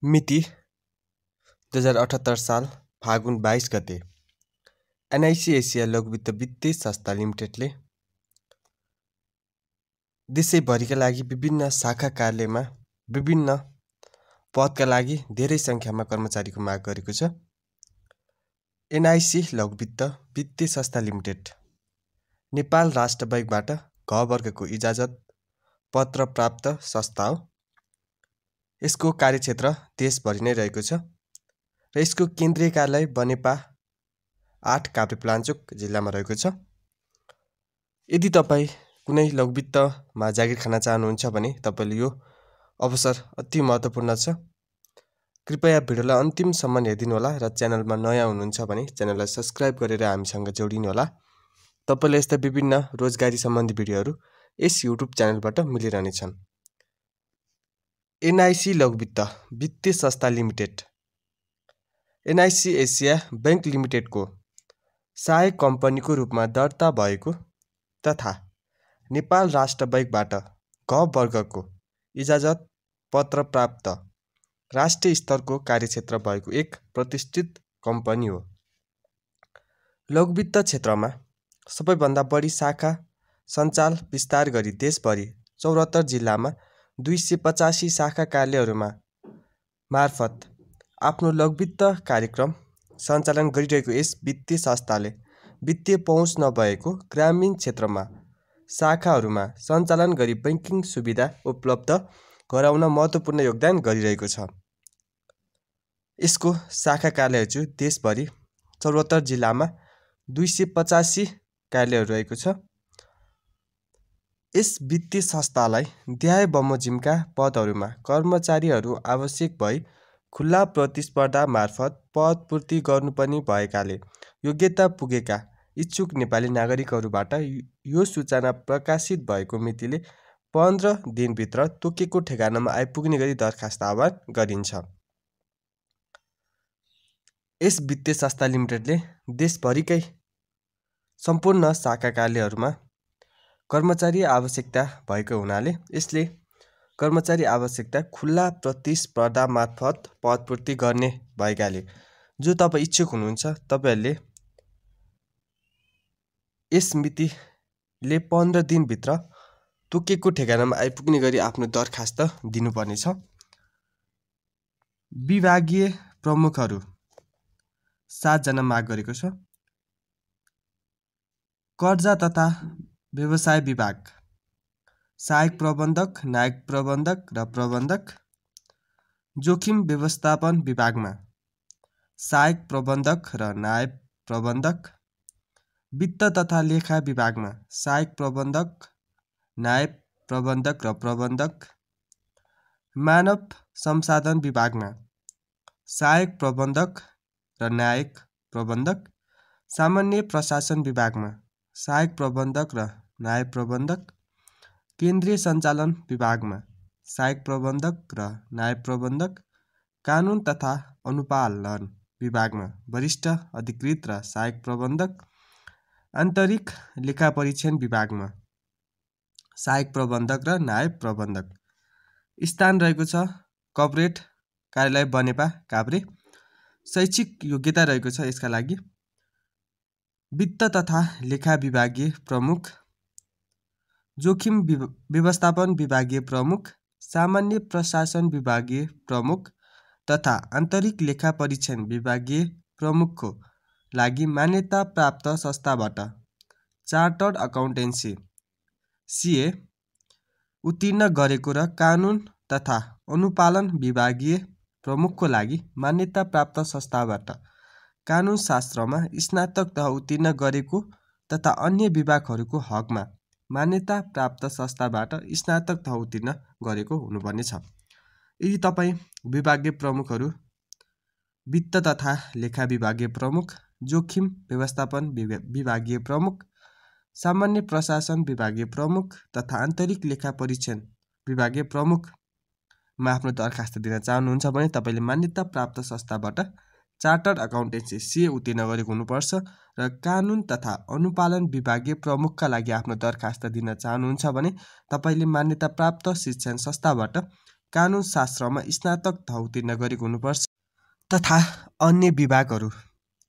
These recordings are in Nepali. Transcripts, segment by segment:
मिति 2078 साल फागुन 22 गते एनआईसी एसिया लघुवित्त वित्तीय संस्था लिमिटेडले देशैभरिका लागि विभिन्न शाखा कार्यालयमा विभिन्न पदका लागि धेरै सङ्ख्यामा कर्मचारीको माग गरेको छ। एनआईसी लघुवित्त वित्तीय संस्था लिमिटेड नेपाल राष्ट्र बैङ्कबाट घ वर्गको इजाजत पत्र प्राप्त संस्था हो। यसको कार्यक्षेत्र देशभरि नै रहेको छ र यसको केन्द्रीय कार्यालय बनेपा 8 काभ्रेपलाञ्चोक जिल्लामा रहेको छ। यदि तपाईँ कुनै लघुवित्तमा जागिर खान चाहनुहुन्छ भने तपाईँले यो अवसर अति महत्त्वपूर्ण छ। कृपया भिडियोलाई अन्तिमसम्म हेरिदिनुहोला र च्यानलमा नयाँ हुनुहुन्छ भने च्यानललाई सब्स्क्राइब गरेर हामीसँग जोडिनुहोला। तपाईँले यस्ता विभिन्न रोजगारी सम्बन्धी भिडियोहरू यस युट्युब च्यानलबाट मिलिरहनेछन्। एनआईसी लघुवित्त वित्तीय संस्था लिमिटेड एनआईसी एसिया बैंक लिमिटेडको सहायक कम्पनीको रूपमा दर्ता भएको तथा नेपाल राष्ट्र बैङ्कबाट घ वर्गको इजाजत पत्र प्राप्त राष्ट्रिय स्तरको कार्यक्षेत्र भएको एक प्रतिष्ठित कम्पनी हो। लघुवित्त क्षेत्रमा सबैभन्दा बढी शाखा सञ्चाल विस्तार गरी देशभरि 74 जिल्लामा 285 शाखा कार्यालयहरूमा मार्फत आफ्नो लघुवित्त कार्यक्रम सञ्चालन गरिरहेको यस वित्तीय संस्थाले वित्तीय पहुँच नभएको ग्रामीण क्षेत्रमा शाखाहरूमा सञ्चालन गरी बैंकिङ सुविधा उपलब्ध गराउन महत्त्वपूर्ण योगदान गरिरहेको छ। यसको शाखा कार्यालयहरू देशभरि 74 जिल्लामा 285 कार्यालयहरू रहेको छ। यस वित्तीय संस्थालाई देहाय बमोजिमका पदहरूमा कर्मचारीहरू आवश्यक भई खुल्ला प्रतिस्पर्धा मार्फत पद पूर्ति गर्नुपर्ने भएकाले योग्यता पुगेका इच्छुक नेपाली नागरिकहरूबाट यो सूचना प्रकाशित भएको मितिले 15 दिनभित्र तोकेको ठेगानामा आइपुग्ने गरी दरखास्त आह्वान गरिन्छ। यस वित्तीय संस्था लिमिटेडले देशभरिकै सम्पूर्ण शाखा कार्यालयहरूमा कर्मचारी आवश्यकता भएको हुनाले यसले कर्मचारी आवश्यकता खुल्ला प्रतिस्पर्धा मार्फत पदपूर्ति गर्ने भएकाले जो तपाईँ इच्छुक हुनुहुन्छ तपाईँहरूले यस मितिले 15 दिनभित्र तोकेको ठेगानामा आइपुग्ने गरी आफ्नो दरखास्त दिनुपर्नेछ। विभागीय प्रमुखहरू 7 जना माग गरेको छ। कर्जा तथा व्यवसाय विभाग सहायक प्रबन्धक, नायक प्रबन्धक र प्रबन्धक। जोखिम व्यवस्थापन विभागमा सहायक प्रबन्धक र नायब प्रबन्धक। वित्त तथा लेखा विभागमा सहायक प्रबन्धक, नायब प्रबन्धक र प्रबन्धक। मानव संसाधन विभागमा सहायक प्रबन्धक र नायक प्रबन्धक। सामान्य प्रशासन विभागमा सहायक प्रबन्धक र नायब प्रबन्धक। केन्द्रीय सञ्चालन विभागमा सहायक प्रबन्धक र नायब प्रबन्धक। कानुन तथा अनुपालन विभागमा वरिष्ठ अधिकृत र सहायक प्रबन्धक। आन्तरिक लेखापरीक्षण विभागमा सहायक प्रबन्धक र नायब प्रबन्धक। स्थान रहेको छ कर्पोरेट कार्यालय बनेपा काभ्रे। शैक्षिक योग्यता रहेको छ यसका लागि वित्त तथा लेखा विभागीय प्रमुख, जोखिम व्यवस्थापन विभागीय प्रमुख, सामान्य प्रशासन विभागीय प्रमुख तथा आन्तरिक लेखा परीक्षण विभागीय प्रमुखको लागि मान्यता प्राप्त संस्थाबाट चार्टर्ड अकाउन्टेन्सी CA उत्तीर्ण गरेको र कानुन तथा अनुपालन विभागीय प्रमुखको लागि मान्यता प्राप्त संस्थाबाट कानुन शास्त्रमा स्नातक तह उत्तीर्ण गरेको तथा अन्य विभागहरूको हकमा मान्यता प्राप्त संस्थाबाट स्नातक तह उत्तीर्ण गरेको हुनुपर्नेछ। यदि तपाईँ विभागीय प्रमुखहरू वित्त तथा लेखा विभागीय प्रमुख, जोखिम व्यवस्थापन विभागीय प्रमुख, सामान्य प्रशासन विभागीय प्रमुख तथा आन्तरिक लेखा परीक्षण विभागीय प्रमुखमा आफ्नो दरखास्त दिन चाहनुहुन्छ भने तपाईँले मान्यता प्राप्त संस्थाबाट चार्टर्ड अकाउन्टेन्सी CA उत्तीर्ण गरेको हुनुपर्छ र कानुन तथा अनुपालन विभागीय प्रमुखका लागि आफ्नो दरखास्त दिन चाहनुहुन्छ भने तपाईँले मान्यता प्राप्त शिक्षण संस्थाबाट कानुन शास्त्रमा स्नातक तह उत्तीर्ण गरेको हुनुपर्छ तथा अन्य विभागहरू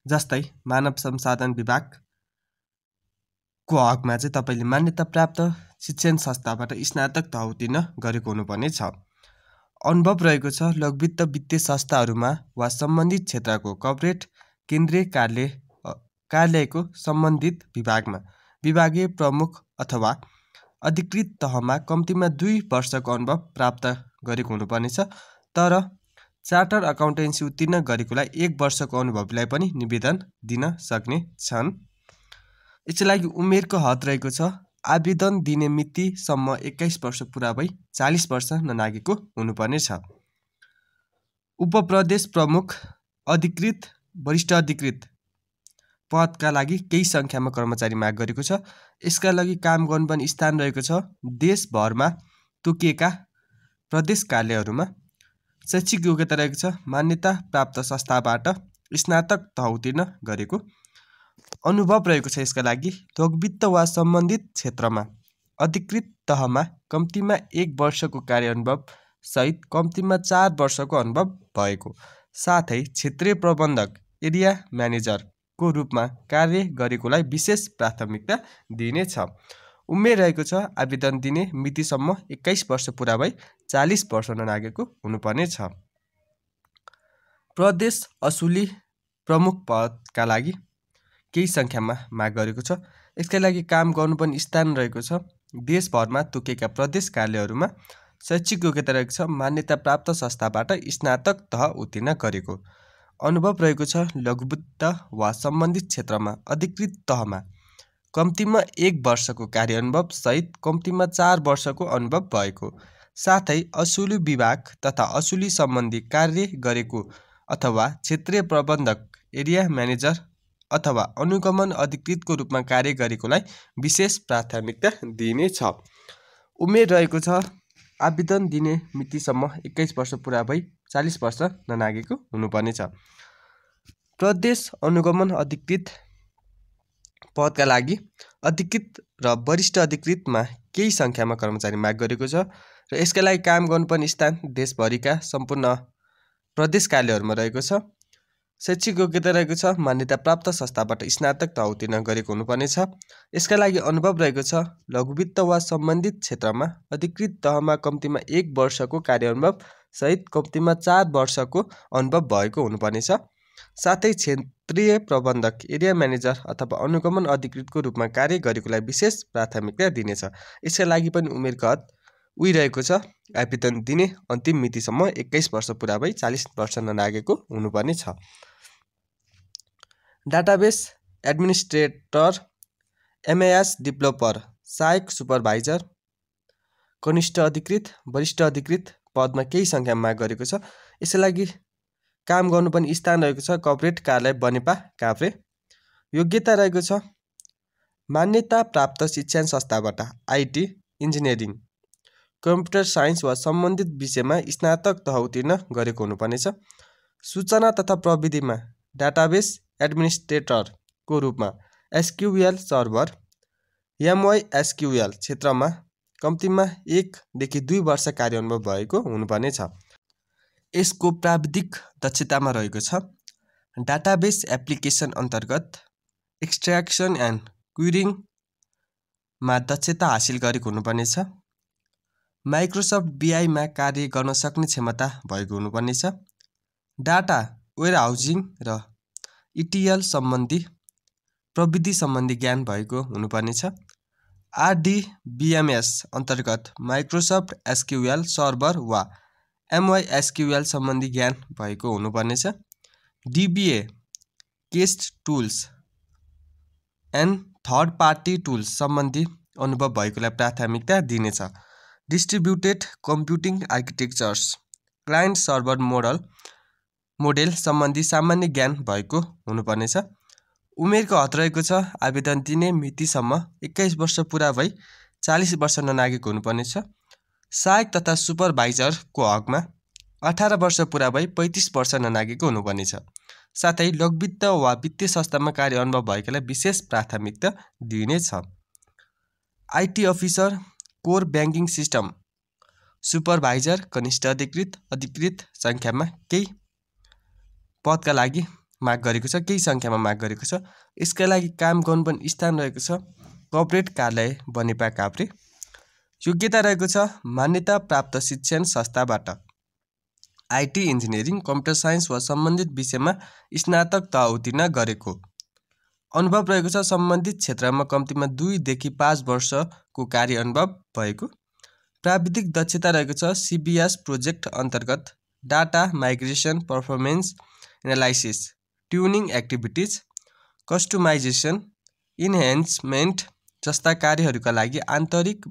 जस्तै मानव संसाधन विभागको हकमा चाहिँ तपाईँले मान्यता प्राप्त शिक्षण संस्थाबाट स्नातक तह उत्तीर्ण गरेको हुनुपर्ने छ। अनुभव रहेको छ लघुवित्त वित्तीय संस्थाहरूमा वा सम्बन्धित क्षेत्रको कर्पोरेट केन्द्रीय कार्यालयको सम्बन्धित विभागमा विभागीय प्रमुख अथवा अधिकृत तहमा कम्तीमा 2 वर्षको अनुभव प्राप्त गरेको हुनुपर्नेछ। तर चार्टर अकाउन्टेन्सी उत्तीर्ण गरेकोलाई 1 वर्षको अनुभवलाई पनि निवेदन दिन सक्ने छन्। यसका लागि उमेरको हद रहेको छ आवेदन दिने मितिसम्म 21 वर्ष पुरा भई 40 वर्ष ननागेको हुनुपर्ने छ। उपप्रदेश प्रमुख अधिकृत वरिष्ठ अधिकृत पदका लागि केही सङ्ख्यामा कर्मचारी माग गरेको छ। यसका लागि काम गर्नुपर्ने स्थान रहेको छ देशभरमा तोकिएका प्रदेश कार्यालयहरूमा। शैक्षिक योग्यता रहेको छ मान्यता प्राप्त संस्थाबाट स्नातक तह उत्तीर्ण गरेको। अनुभव रहेको छ यसका लागि लघुवित्त वा सम्बन्धित क्षेत्रमा अधिकृत तहमा कम्तीमा 1 वर्षको कार्य अनुभव सहित कम्तीमा 4 वर्षको अनुभव भएको, साथै क्षेत्रीय प्रबन्धक एरिया म्यानेजरको रूपमा कार्य गरेकोलाई विशेष प्राथमिकता दिइनेछ। उमेर रहेको छ आवेदन दिने मितिसम्म 21 वर्ष पुरा भई 40 वर्ष ननागेको हुनुपर्ने छ। प्रदेश असुली प्रमुख पदका लागि केही सङ्ख्यामा माग गरेको छ। यसका लागि काम गर्नुपर्ने स्थान रहेको छ देशभरमा तोकिएका प्रदेश कार्यालयहरूमा। शैक्षिक योग्यता रहेको छ मान्यता प्राप्त संस्थाबाट स्नातक तह उत्तीर्ण गरेको। अनुभव रहेको छ लघुवित्त वा सम्बन्धित क्षेत्रमा अधिकृत तहमा कम्तीमा 1 वर्षको कार्य अनुभव सहित कम्तीमा 4 वर्षको अनुभव भएको, साथै असुली विभाग तथा असुली सम्बन्धी कार्य गरेको अथवा क्षेत्रीय प्रबन्धक एरिया म्यानेजर अथवा अनुगमन अधिकृतको रूपमा कार्य गरेकोलाई विशेष प्राथमिकता दिइनेछ। उमेर रहेको छ आवेदन दिने मितिसम्म 21 वर्ष पुरा भई 40 वर्ष ननागेको हुनुपर्ने छ। प्रदेश अनुगमन अधिकृत पदका लागि अधिकृत र वरिष्ठ अधिकृतमा केही सङ्ख्यामा कर्मचारी माग गरेको छ र यसका लागि काम गर्नुपर्ने स्थान देशभरिका सम्पूर्ण प्रदेश कार्यालयहरूमा रहेको छ। शैक्षिक योग्यता रहेको छ मान्यता प्राप्त संस्थाबाट स्नातक तह उत्तीर्ण गरेको हुनुपर्ने छ। यसका लागि अनुभव रहेको छ लघुवित्त वा सम्बन्धित क्षेत्रमा अधिकृत तहमा कम्तीमा 1 वर्षको कार्य अनुभव सहित कम्तीमा 4 वर्षको अनुभव भएको हुनुपर्ने छ, साथै क्षेत्रीय प्रबन्धक एरिया म्यानेजर अथवा अनुगमन अधिकृतको रूपमा कार्य गरेकोलाई विशेष प्राथमिकता दिनेछ। यसका लागि पनि उमेरको हद रहेको छ आवेदन दिने अन्तिम मितिसम्म 21 वर्ष पुरा भई 40 वर्ष ननागेको हुनुपर्ने छ। डाटाबेस एडमिनिस्ट्रेटर, एमआइएस डेभलपर, सहायक सुपरभाइजर, कनिष्ठ अधिकृत, वरिष्ठ अधिकृत पदमा केही सङ्ख्यामा माग गरेको छ। यसका लागि काम गर्नुपर्ने स्थान रहेको छ कर्पोरेट कार्यालय बनेपा काभ्रे। योग्यता रहेको छ मान्यता प्राप्त शिक्षण संस्थाबाट आइटी, इन्जिनियरिङ, कम्प्युटर साइन्स वा सम्बन्धित विषयमा स्नातक तह उत्तीर्ण गरेको हुनुपर्ने छ। सूचना तथा प्रविधिमा डाटाबेस एडमिनिस्ट्रेटरको रूपमा एसक्युएल सर्भर, एमवाइएसक्युएल क्षेत्रमा कम्तीमा 1 देखि 2 वर्ष कार्य अनुभव भएको हुनुपर्ने छ। यसको प्राविधिक दक्षतामा रहेको छ डाटाबेस एप्लिकेसन अन्तर्गत एक्सट्र्याक्सन एन्ड क्युरिङमा दक्षता हासिल गरेको हुनुपर्ने छ। माइक्रोसफ्ट बीआईमा कार्य गर्न सक्ने क्षमता भएको हुनुपर्ने छ। डाटा वेयरहाउसिङ र इटिएल सम्बन्धी प्रविधि सम्बन्धी ज्ञान भएको हुनुपर्ने छ। आरडीबीएमएस अन्तर्गत माइक्रोसफ्ट एसक्युएल सर्भर वा एमवाइएसक्युएल सम्बन्धी ज्ञान भएको हुनुपर्ने छ। DBA cast tools and third party tools सम्बन्धी अनुभव भएकोलाई प्राथमिकता दिनेछ। Distributed computing architectures, client server model सम्बन्धी सामान्य ज्ञान भएको हुनुपर्ने छ। उमेरको हद रहेको छ आवेदन दिने मितिसम्म 21 वर्ष पुरा भई 40 वर्ष ननागेको हुनुपर्ने छ। सहायक तथा सुपरभाइजरको हकमा 18 वर्ष पुरा भई 35 वर्ष ननागेको हुनुपर्ने छ, साथै लघुवित्त वा वित्तीय संस्थामा कार्य अनुभव भएकालाई विशेष प्राथमिकता दिइनेछ। IT officer, core banking system supervisor कनिष्ठ अधिकृत अधिकृत सङ्ख्यामा केही पदका लागि माग गरेको छ, केही सङ्ख्यामा माग गरेको छ। यसका लागि काम गर्नुपर्ने स्थान रहेको छ कर्पोरेट कार्यालय बनेपा काभ्रे। योग्यता रहेको छ मान्यता प्राप्त शिक्षण संस्थाबाट आइटी इन्जिनियरिङ कम्प्युटर साइन्स वा सम्बन्धित विषयमा स्नातक तह उत्तीर्ण गरेको। अनुभव रहेको छ सम्बन्धित क्षेत्रमा कम्तीमा 2 देखि 5 वर्षको कार्य अनुभव भएको। प्राविधिक दक्षता रहेको छ सिबिएस प्रोजेक्ट अन्तर्गत data migration, performance analysis, tuning activities, customisation, enhancement जस्ता कार्यहरूका लागि आन्तरिक,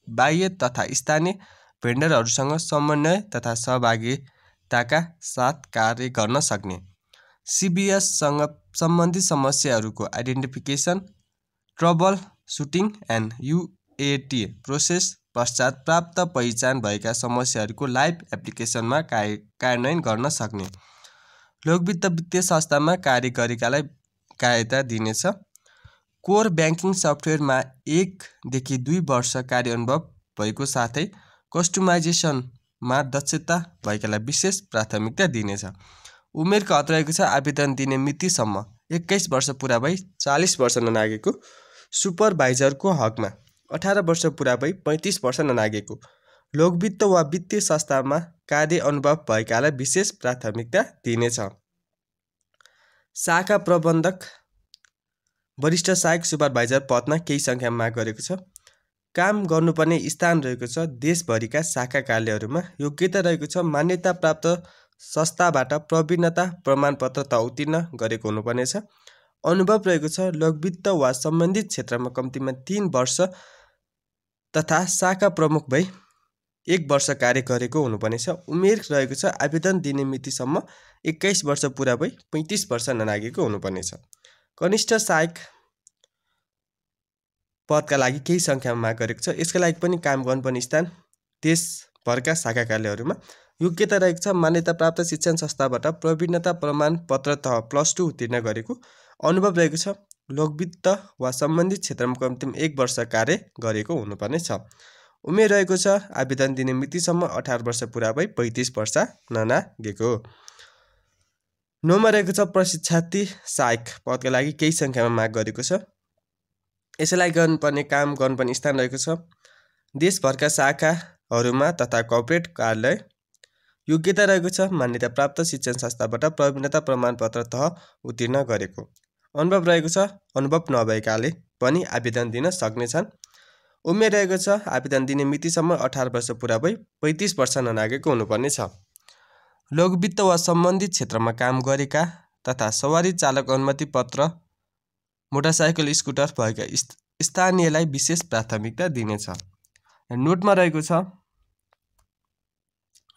बाह्य तथा स्थानीय भेन्डरहरूसँग समन्वय तथा सहभागिताका साथ कार्य गर्न सक्ने। सिबिएससँग सम्बन्धित समस्याहरूको identification, trouble shooting and UAT process पश्चात प्राप्त पहिचान भएका समस्याहरूको लाइभ एप्लिकेसनमा कार्यान्वयन गर्न सक्ने। लोकवित्त वित्तीय संस्थामा कार्य गरेकालाई कायदा दिनेछ। कोर ब्याङ्किङ सफ्टवेयरमा 1 देखि 2 वर्ष कार्य अनुभव भएको साथै कस्टमाइजेसनमा दक्षता भएकालाई विशेष प्राथमिकता दिनेछ। उमेरको हद रहेको छ आवेदन दिने मितिसम्म 21 वर्ष पुरा भई 40 वर्ष ननागेको, सुपरभाइजरको हकमा 18 वर्ष पुरा भई 35 वर्ष ननागेको, लोकवित्त वा वित्तीय संस्थामा कार्य अनुभव भएकालाई विशेष प्राथमिकता दिनेछ। शाखा प्रबन्धक वरिष्ठ सहायक सुपरभाइजर पदमा केही सङ्ख्यामा माग गरेको छ। काम गर्नुपर्ने स्थान रहेको छ देशभरिका शाखा कार्यालयहरूमा। योग्यता रहेको छ मान्यता प्राप्त संस्थाबाट प्रवीणता प्रमाणपत्र तह उत्तीर्ण गरेको हुनुपर्नेछ। अनुभव रहेको छ लोकवित्त वा सम्बन्धित क्षेत्रमा कम्तीमा 3 वर्ष तथा शाखा प्रमुख भई 1 वर्ष कार्य गरेको हुनुपर्नेछ। उमेर रहेको छ आवेदन दिने मितिसम्म 21 वर्ष पुरा भई 35 वर्ष ननागेको हुनुपर्नेछ। कनिष्ठ सहायक पदका लागि केही सङ्ख्यामा माग गरेको छ। यसका लागि पनि काम गर्नुपर्ने स्थान देशभरका शाखा कार्यालयहरूमा। योग्यता रहेको छ मान्यता प्राप्त शिक्षण संस्थाबाट प्रवीणता प्रमाणपत्र तह +2 उत्तीर्ण गरेको। अनुभव रहेको छ लोकवित्त वा सम्बन्धित क्षेत्रमा कम्तीमा 1 वर्ष कार्य गरेको हुनुपर्ने छ। उमेर रहेको छ आवेदन दिने मितिसम्म 18 वर्ष पुरा भई 35 वर्ष ननागेको। 9 मा रहेको छ प्रशिक्षार्थी सहायक पदका लागि केही सङ्ख्यामा माग गरेको छ। यसलाई गर्नुपर्ने काम गर्नुपर्ने स्थान रहेको छ देशभरका शाखाहरूमा तथा कर्पोरेट कार्यालय। योग्यता रहेको छ मान्यता प्राप्त शिक्षण संस्थाबाट प्रवीणता प्रमाणपत्र तह उत्तीर्ण गरेको। अनुभव रहेको छ अनुभव नभएकाले पनि आवेदन दिन सक्नेछन्। उमेर रहेको छ आवेदन दिने मितिसम्म 18 वर्ष पुरा भई 35 वर्ष ननागेको हुनुपर्ने छ। लोकवित्त वा सम्बन्धित क्षेत्रमा काम गरेका तथा सवारी चालक अनुमति पत्र मोटरसाइकल स्कुटर भएका स्थानीयलाई विशेष प्राथमिकता दिनेछ। नोटमा रहेको छ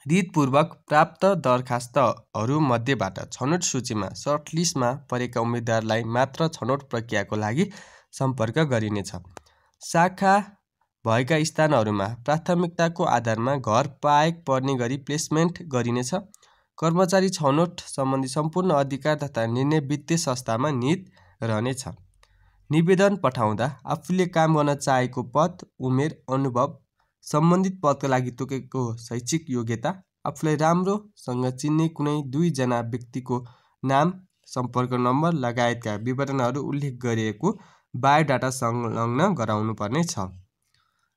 रितपूर्वक प्राप्त दरखास्तहरू मध्येबाट छनौट सूचीमा सर्टलिस्टमा परेका उम्मेदवारलाई मात्र छनौट प्रक्रियाको लागि सम्पर्क गरिनेछ। शाखा भएका स्थानहरूमा प्राथमिकताको आधारमा घर पाएक पर्ने गरी प्लेसमेन्ट गरिनेछ। कर्मचारी छनौट सम्बन्धी सम्पूर्ण अधिकार तथा निर्णय वित्तीय संस्थामा निहित रहनेछ। निवेदन पठाउँदा आफूले काम गर्न चाहेको पद, उमेर, अनुभव, सम्बन्धित पदका लागि तोकेको शैक्षिक योग्यता, आफूलाई राम्रोसँग चिन्ने कुनै 2 जना व्यक्तिको नाम, सम्पर्क नम्बर लगायतका विवरणहरू उल्लेख गरिएको बायोडाटा संलग्न गराउनुपर्ने छ।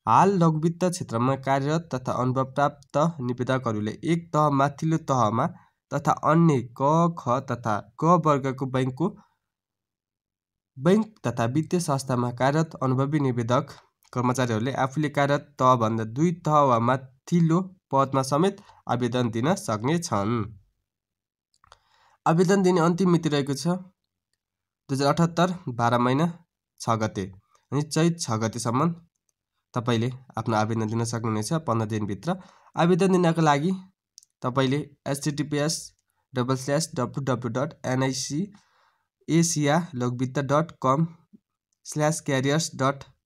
हाल लोकवित्त क्षेत्रमा कार्यरत तथा अनुभव प्राप्त निवेदकहरूले 1 तह माथिल्लो तहमा तथा अन्य क, ख तथा ग वर्गको बैंक तथा वित्तीय संस्थामा कार्यरत अनुभवी निवेदक कर्मचारीहरूले आफूले कार्यरत तहभन्दा 2 तह वा माथिल्लो पदमा समेत आवेदन दिन सक्नेछन्। आवेदन दिने अन्तिम मिति रहेको छ 2078 12 महिना 6 गते अनि चैत 6 गतेसम्म तपाईले आफ्नो आवेदन दिन सक्नुहुनेछ 15 दिनभित्र। आवेदन दिनका लागि तपाईले https://www.niciasialokvitta.com/careers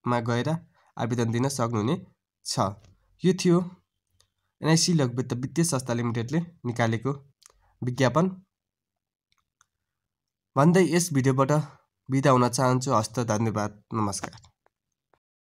मा गएर आवेदन दिन सक्नुहुनेछ। यो थियो एनआइसी लोकवित्त वित्तीय संस्था लिमिटेडले निकालेको विज्ञापन। भन्दै यस भिडियोबाट बिदा हुन चाहन्छु। हस्त, धन्यवाद, नमस्कार।